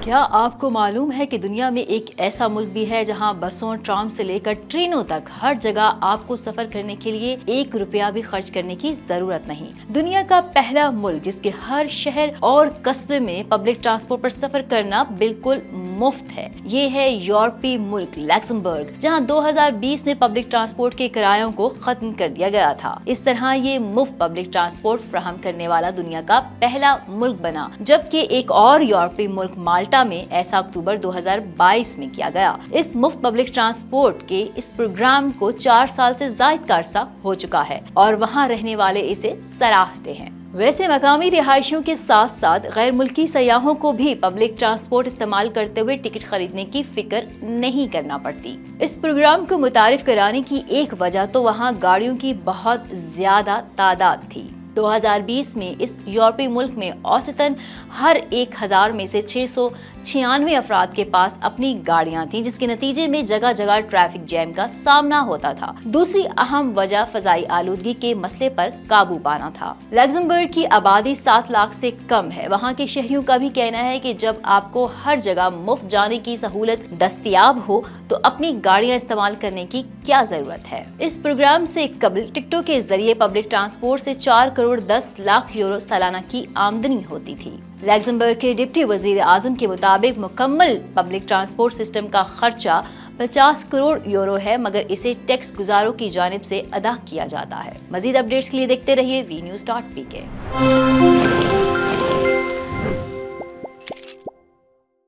کیا آپ کو معلوم ہے کہ دنیا میں ایک ایسا ملک بھی ہے جہاں بسوں، ٹرام سے لے کر ٹرینوں تک ہر جگہ آپ کو سفر کرنے کے لیے 1 روپیہ بھی خرچ کرنے کی ضرورت نہیں؟ دنیا کا پہلا ملک جس کے ہر شہر اور قصبے میں پبلک ٹرانسپورٹ پر سفر کرنا بالکل مفت ہے، یہ ہے یورپی ملک لکسمبرگ، جہاں 2020 میں پبلک ٹرانسپورٹ کے کرایوں کو ختم کر دیا گیا تھا۔ اس طرح یہ مفت پبلک ٹرانسپورٹ فراہم کرنے والا دنیا کا پہلا ملک بنا، جبکہ ایک اور یورپی ملک مالٹا میں ایسا اکتوبر 2022 میں کیا گیا۔ اس مفت پبلک ٹرانسپورٹ کے اس پروگرام کو 4 سال سے زائد کا عرصہ ہو چکا ہے اور وہاں رہنے والے اسے سراہتے ہیں۔ ویسے مقامی رہائشیوں کے ساتھ ساتھ غیر ملکی سیاحوں کو بھی پبلک ٹرانسپورٹ استعمال کرتے ہوئے ٹکٹ خریدنے کی فکر نہیں کرنا پڑتی۔ اس پروگرام کو متعارف کرانے کی ایک وجہ تو وہاں گاڑیوں کی بہت زیادہ تعداد تھی۔ 2020 میں اس یورپی ملک میں اوسطاً ہر 1000 میں سے 696 افراد کے پاس اپنی گاڑیاں تھیں، جس کے نتیجے میں جگہ جگہ ٹریفک جیم کا سامنا ہوتا تھا۔ دوسری اہم وجہ فضائی آلودگی کے مسئلے پر قابو پانا تھا۔ لکسمبرگ کی آبادی 7 لاکھ سے کم ہے۔ وہاں کے شہریوں کا بھی کہنا ہے کہ جب آپ کو ہر جگہ مفت جانے کی سہولت دستیاب ہو تو اپنی گاڑیاں استعمال کرنے کی کیا ضرورت ہے۔ اس پروگرام سے قبل ٹکٹوں کے ذریعے پبلک ٹرانسپورٹ سے 4 کروڑ 10 لاکھ یورو سالانہ کی آمدنی ہوتی تھی۔ لکسمبرگ کے ڈپٹی وزیر اعظم کے مطابق مکمل پبلک ٹرانسپورٹ سسٹم کا خرچہ 50 کروڑ یورو ہے، مگر اسے ٹیکس گزاروں کی جانب سے ادا کیا جاتا ہے۔ مزید اپڈیٹس کے لیے دیکھتے رہیے وی نیوز.pk۔